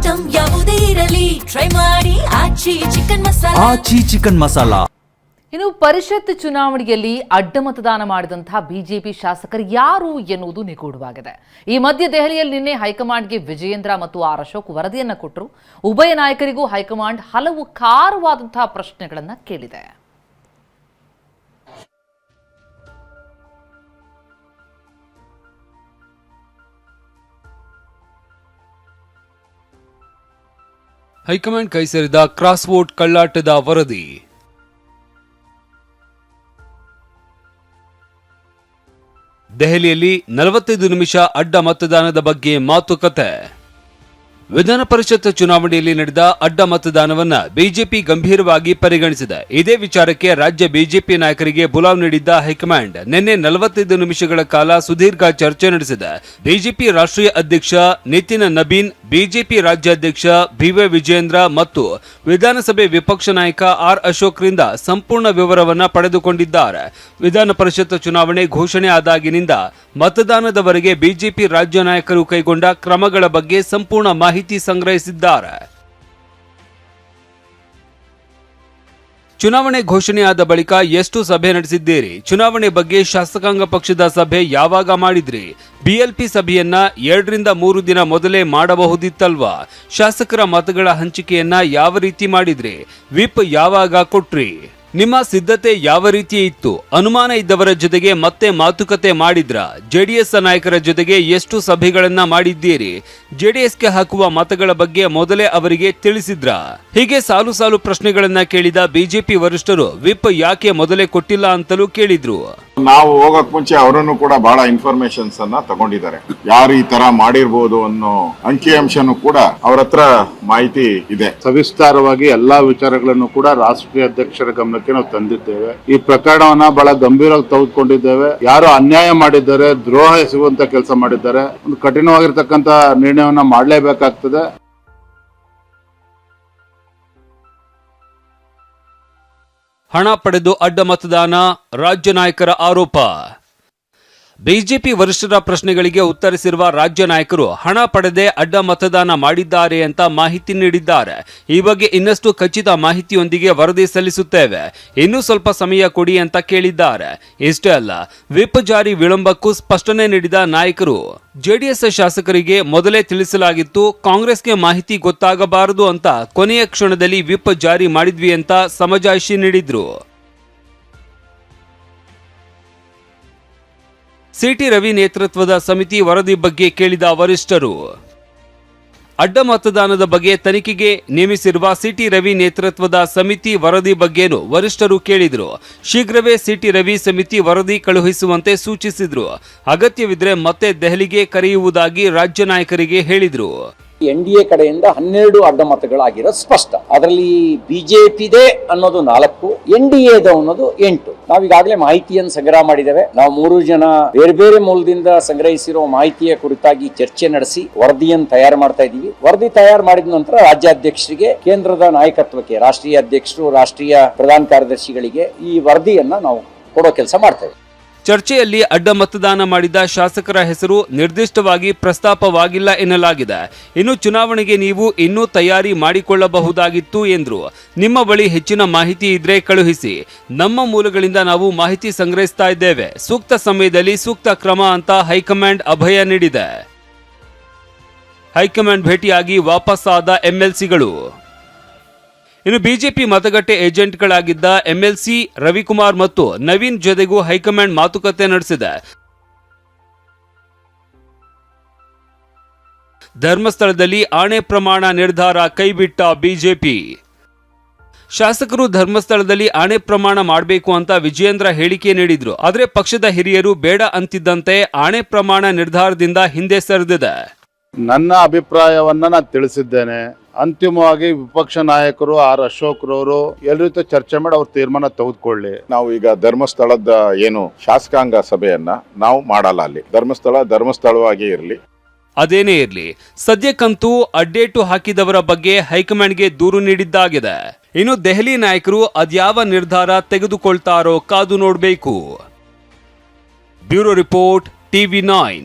Item ಯಾವುದೇ ಇರಲಿ try ಮಾಡಿ ಆಚಿ ಚಿಕನ್ ಮಸಾಲಾ. ಇನ್ನು ಪರಿಷತ್ ಚುನಾವಣೆಯಲ್ಲಿ ಅಡ್ಡ ಮತದಾನ ಮಾಡಿದಂತಹ ಬಿಜೆಪಿ ಶಾಸಕರು ಯಾರು ಎನ್ನುವುದು ನಿಗೂಢವಾಗಿದೆ. ಈ ಮಧ್ಯೆ ದೆಹಲಿಯಲ್ಲಿ ನಿನ್ನೆ ಹೈಕಮಾಂಡ್ಗೆ ವಿಜಯೇಂದ್ರ ಮತ್ತು ಆರ್ ಅಶೋಕ್ ವರದಿಯನ್ನು ಕೊಟ್ಟರು. ಉಭಯ ನಾಯಕರಿಗೂ ಹೈಕಮಾಂಡ್ ಹಲವು ಖಾರವಾದಂತಹ ಪ್ರಶ್ನೆಗಳನ್ನು ಕೇಳಿದೆ. ಹೈಕಮಾಂಡ್ ಕೈ ಸೇರಿದ ಕ್ರಾಸ್ ವೋಟ್ ಕಳ್ಳಾಟದ ವರದಿ. ದೆಹಲಿಯಲ್ಲಿ 45 ನಿಮಿಷ ಅಡ್ಡ ಮತದಾನದ ಬಗ್ಗೆ ಮಾತುಕತೆ. ವಿಧಾನ ಪರಿಷತ್ ಚುನಾವಣೆಯಲ್ಲಿ ನಡೆದ ಅಡ್ಡ ಮತದಾನವನ್ನ ಬಿಜೆಪಿ ಗಂಭೀರವಾಗಿ ಪರಿಗಣಿಸಿದೆ. ಇದೇ ವಿಚಾರಕ್ಕೆ ರಾಜ್ಯ ಬಿಜೆಪಿ ನಾಯಕರಿಗೆ ಬುಲಾವ್ ನೀಡಿದ್ದ ಹೈಕಮಾಂಡ್ ನಿನ್ನೆ 45 ನಿಮಿಷಗಳ ಕಾಲ ಸುದೀರ್ಘ ಚರ್ಚೆ ನಡೆಸಿದೆ. ಬಿಜೆಪಿ ರಾಷ್ಟ್ರೀಯ ಅಧ್ಯಕ್ಷ ನಿತಿನ್ ನಬೀನ್, ಬಿಜೆಪಿ ರಾಜ್ಯಾಧ್ಯಕ್ಷ ಬಿವೈ ವಿಜಯೇಂದ್ರ ಮತ್ತು ವಿಧಾನಸಭೆ ವಿಪಕ್ಷ ನಾಯಕ ಆರ್ ಅಶೋಕ್ರಿಂದ ಸಂಪೂರ್ಣ ವಿವರವನ್ನ ಪಡೆದುಕೊಂಡಿದ್ದಾರೆ. ವಿಧಾನ ಪರಿಷತ್ ಚುನಾವಣೆ ಘೋಷಣೆ ಆದಾಗಿನಿಂದ ಮತದಾನದವರೆಗೆ ಬಿಜೆಪಿ ರಾಜ್ಯ ನಾಯಕರು ಕೈಗೊಂಡ ಕ್ರಮಗಳ ಬಗ್ಗೆ ಸಂಪೂರ್ಣ ಮಾಹಿತಿ ಸಂಗ್ರಹಿಸಿದ್ದಾರೆ. ಚುನಾವಣೆ ಘೋಷಣೆಯಾದ ಬಳಿಕ ಎಷ್ಟು ಸಭೆ ನಡೆಸಿದ್ದೀರಿ? ಚುನಾವಣೆ ಬಗ್ಗೆ ಶಾಸಕಾಂಗ ಪಕ್ಷದ ಸಭೆ ಯಾವಾಗ ಮಾಡಿದ್ರಿ? ಬಿಎಲ್ಪಿ ಸಭೆಯನ್ನ 2 ರಿಂದ 3 ದಿನ ಮೊದಲೇ ಮಾಡಬಹುದಿತ್ತಲ್ವಾ? ಶಾಸಕರ ಮತಗಳ ಹಂಚಿಕೆಯನ್ನ ಯಾವ ರೀತಿ ಮಾಡಿದ್ರಿ? ವಿಪ್ ಯಾವಾಗ ಕೊಟ್ರಿ? ನಿಮ್ಮ ಸಿದ್ಧತೆ ಯಾವ ರೀತಿ ಇತ್ತು? ಅನುಮಾನ ಇದ್ದವರ ಜೊತೆಗೆ ಮತ್ತೆ ಮಾತುಕತೆ ಮಾಡಿದ್ರ? ಜೆಡಿಎಸ್ ನಾಯಕರ ಜೊತೆಗೆ ಎಷ್ಟು ಸಭೆಗಳನ್ನ ಮಾಡಿದ್ದೀರಿ? ಜೆಡಿಎಸ್ಗೆ ಹಾಕುವ ಮತಗಳ ಬಗ್ಗೆ ಮೊದಲೇ ಅವರಿಗೆ ತಿಳಿಸಿದ್ರ? ಹೀಗೆ ಸಾಲು ಸಾಲು ಪ್ರಶ್ನೆಗಳನ್ನ ಕೇಳಿದ ಬಿಜೆಪಿ ವರಿಷ್ಠರು ವಿಪ್ ಯಾಕೆ ಮೊದಲೇ ಕೊಟ್ಟಿಲ್ಲ ಅಂತಲೂ ಕೇಳಿದ್ರು. ನಾವು ಹೋಗಕ್ ಮುಂಚೆ ಅವರನ್ನು ಕೂಡ ಬಹಳ ಇನ್ಫಾರ್ಮೇಶನ್ಸ್ ಅನ್ನ ತಗೊಂಡಿದ್ದಾರೆ. ಯಾರು ಈ ತರ ಮಾಡಿರ್ಬೋದು ಅನ್ನೋ ಅಂಕಿಅಂಶನೂ ಕೂಡ ಅವರ ಹತ್ರ ಮಾಹಿತಿ ಇದೆ. ಸವಿಸ್ತಾರವಾಗಿ ಎಲ್ಲಾ ವಿಚಾರಗಳನ್ನು ಕೂಡ ರಾಷ್ಟ್ರೀಯ ಅಧ್ಯಕ್ಷರ ಗಮನಕ್ಕೆ ನಾವು ತಂದಿದ್ದೇವೆ. ಈ ಪ್ರಕರಣವನ್ನ ಬಹಳ ಗಂಭೀರವಾಗಿ ತೆಗೆದುಕೊಂಡಿದ್ದೇವೆ. ಯಾರು ಅನ್ಯಾಯ ಮಾಡಿದ್ದಾರೆ, ದ್ರೋಹ ಎಸಗುವಂತ ಕೆಲಸ ಮಾಡಿದ್ದಾರೆ, ಒಂದು ಕಠಿಣವಾಗಿರ್ತಕ್ಕಂಥ ನಿರ್ಣಯವನ್ನ ಮಾಡಲೇಬೇಕಾಗ್ತದೆ. ಹಣ ಪಡೆದು ಅಡ್ಡ ಮತದಾನ, ರಾಜ್ಯ ನಾಯಕರ ಆರೋಪ. ಬಿಜೆಪಿ ವರಿಷ್ಠರ ಪ್ರಶ್ನೆಗಳಿಗೆ ಉತ್ತರಿಸಿರುವ ರಾಜ್ಯ ನಾಯಕರು ಹಣ ಪಡೆದೇ ಅಡ್ಡ ಮತದಾನ ಮಾಡಿದ್ದಾರೆ ಅಂತ ಮಾಹಿತಿ ನೀಡಿದ್ದಾರೆ. ಈ ಬಗ್ಗೆ ಇನ್ನಷ್ಟು ಖಚಿತ ಮಾಹಿತಿಯೊಂದಿಗೆ ವರದಿ ಸಲ್ಲಿಸುತ್ತೇವೆ, ಇನ್ನೂ ಸ್ವಲ್ಪ ಸಮಯ ಕೊಡಿ ಅಂತ ಕೇಳಿದ್ದಾರೆ. ಇಷ್ಟೇ ಅಲ್ಲ, ವಿಪ್ ಜಾರಿ ವಿಳಂಬಕ್ಕೂ ಸ್ಪಷ್ಟನೆ ನೀಡಿದ ನಾಯಕರು ಜೆಡಿಎಸ್ ಶಾಸಕರಿಗೆ ಮೊದಲೇ ತಿಳಿಸಲಾಗಿತ್ತು, ಕಾಂಗ್ರೆಸ್ಗೆ ಮಾಹಿತಿ ಗೊತ್ತಾಗಬಾರದು ಅಂತ ಕೊನೆಯ ಕ್ಷಣದಲ್ಲಿ ವಿಪ್ ಜಾರಿ ಮಾಡಿದ್ವಿ ಅಂತ ಸಮಜಾಯಿಷಿ ನೀಡಿದ್ರು. ಸಿಟಿ ರವಿ ನೇತೃತ್ವದ ಸಮಿತಿ ವರದಿ ಬಗ್ಗೆ ಕೇಳಿದ ವರಿಷ್ಠರು ಅಡ್ಡ ಮತದಾನದ ಬಗ್ಗೆ ತನಿಖೆಗೆ ನೇಮಿಸಿರುವ ಸಿಟಿ ರವಿ ನೇತೃತ್ವದ ಸಮಿತಿ ವರದಿ ಬಗ್ಗೆನೂ ವರಿಷ್ಠರು ಕೇಳಿದರು. ಶೀಘ್ರವೇ ಸಿಟಿ ರವಿ ಸಮಿತಿ ವರದಿ ಕಳುಹಿಸುವಂತೆ ಸೂಚಿಸಿದ್ರು. ಅಗತ್ಯವಿದ್ರೆ ಮತ್ತೆ ದೆಹಲಿಗೆ ಕರೆಯುವುದಾಗಿ ರಾಜ್ಯ ನಾಯಕರಿಗೆ ಹೇಳಿದ್ರು. ಎನ್ಡಿಎ ಕಡೆಯಿಂದ 12 ಅಡ್ಡ ಮತಗಳಾಗಿರೋದು ಸ್ಪಷ್ಟ. ಅದರಲ್ಲಿ ಬಿಜೆಪಿದೆ ಅನ್ನೋದು 4, ಎನ್ಡಿಎದ ಅನ್ನೋದು 8. ನಾವೀಗಾಗಲೇ ಮಾಹಿತಿಯನ್ನು ಸಂಗ್ರಹ ಮಾಡಿದ್ದೇವೆ. ನಾವು 3 ಜನ ಬೇರೆ ಬೇರೆ ಮೂಲದಿಂದ ಸಂಗ್ರಹಿಸಿರೋ ಮಾಹಿತಿಯ ಕುರಿತಾಗಿ ಚರ್ಚೆ ನಡೆಸಿ ವರದಿಯನ್ನು ತಯಾರು ಮಾಡ್ತಾ ಇದ್ದೀವಿ. ವರದಿ ತಯಾರು ಮಾಡಿದ ನಂತರ ರಾಜ್ಯಾಧ್ಯಕ್ಷರಿಗೆ, ಕೇಂದ್ರದ ನಾಯಕತ್ವಕ್ಕೆ, ರಾಷ್ಟ್ರೀಯ ಅಧ್ಯಕ್ಷರು, ರಾಷ್ಟ್ರೀಯ ಪ್ರಧಾನ ಕಾರ್ಯದರ್ಶಿಗಳಿಗೆ ಈ ವರದಿಯನ್ನ ನಾವು ಕೊಡೋ ಕೆಲಸ ಮಾಡ್ತೇವೆ. ಚರ್ಚೆಯಲ್ಲಿ ಅಡ್ಡ ಮತದಾನ ಮಾಡಿದ ಶಾಸಕರ ಹೆಸರು ನಿರ್ದಿಷ್ಟವಾಗಿ ಪ್ರಸ್ತಾಪವಾಗಿಲ್ಲ ಎನ್ನಲಾಗಿದೆ. ಇನ್ನು ಚುನಾವಣೆಗೆ ನೀವು ಇನ್ನೂ ತಯಾರಿ ಮಾಡಿಕೊಳ್ಳಬಹುದಾಗಿತ್ತು ಎಂದ್ರು. ನಿಮ್ಮ ಬಳಿ ಹೆಚ್ಚಿನ ಮಾಹಿತಿ ಇದ್ರೆ ಕಳುಹಿಸಿ, ನಮ್ಮ ಮೂಲಗಳಿಂದ ನಾವು ಮಾಹಿತಿ ಸಂಗ್ರಹಿಸ್ತಾ ಇದ್ದೇವೆ, ಸೂಕ್ತ ಸಮಯದಲ್ಲಿ ಸೂಕ್ತ ಕ್ರಮ ಅಂತ ಹೈಕಮಾಂಡ್ ಅಭಯ ನೀಡಿದೆ. ಹೈಕಮಾಂಡ್ ಭೇಟಿಯಾಗಿ ವಾಪಸ್ಸಾದ ಎಂಎಲ್ಸಿಗಳು. ಇನ್ನು ಬಿಜೆಪಿ ಮತಗಟ್ಟೆ ಏಜೆಂಟ್ಗಳಾಗಿದ್ದ ಎಂಎಲ್ಸಿ ರವಿಕುಮಾರ್ ಮತ್ತು ನವೀನ್ ಜೊತೆಗೂ ಹೈಕಮಾಂಡ್ ಮಾತುಕತೆ ನಡೆಸಿದೆ. ಧರ್ಮಸ್ಥಳದಲ್ಲಿ ಆಣೆ ಪ್ರಮಾಣ ನಿರ್ಧಾರ ಕೈಬಿಟ್ಟ ಬಿಜೆಪಿ. ಶಾಸಕರು ಧರ್ಮಸ್ಥಳದಲ್ಲಿ ಆಣೆ ಪ್ರಮಾಣ ಮಾಡಬೇಕು ಅಂತ ವಿಜಯೇಂದ್ರ ಹೇಳಿಕೆ ನೀಡಿದ್ರು. ಆದರೆ ಪಕ್ಷದ ಹಿರಿಯರು ಬೇಡ ಅಂತಿದ್ದಂತೆ ಆಣೆ ಪ್ರಮಾಣ ನಿರ್ಧಾರದಿಂದ ಹಿಂದೆ ಸರಿದಿದೆ. ನನ್ನ ಅಭಿಪ್ರಾಯವನ್ನ ನಾನು ತಿಳಿಸಿದ್ದೇನೆ. ಅಂತಿಮವಾಗಿ ವಿಪಕ್ಷ ನಾಯಕರು ಆರ್ ಅಶೋಕ್ ರವರು ಎಲ್ಲರ ಚರ್ಚೆ ಮಾಡಿ ಅವ್ರ ತೀರ್ಮಾನ ತೆಗೆದುಕೊಳ್ಳಿ. ನಾವು ಈಗ ಧರ್ಮಸ್ಥಳದ ಏನು ಶಾಸಕಾಂಗ ಸಭೆಯನ್ನ ನಾವು ಮಾಡಲ್ಲ. ಅಲ್ಲಿ ಧರ್ಮಸ್ಥಳವಾಗಿ ಇರಲಿ. ಅದೇನೇ ಇರಲಿ, ಸದ್ಯಕ್ಕಂತೂ ಅಡ್ಡೇಟು ಹಾಕಿದವರ ಬಗ್ಗೆ ಹೈಕಮಾಂಡ್ಗೆ ದೂರು ನೀಡಿದ್ದಾಗಿದೆ. ಇನ್ನು ದೆಹಲಿ ನಾಯಕರು ಅದ್ಯಾವ ನಿರ್ಧಾರ ತೆಗೆದುಕೊಳ್ತಾರೋ ಕಾದು ನೋಡಬೇಕು. Bureau report, TV9.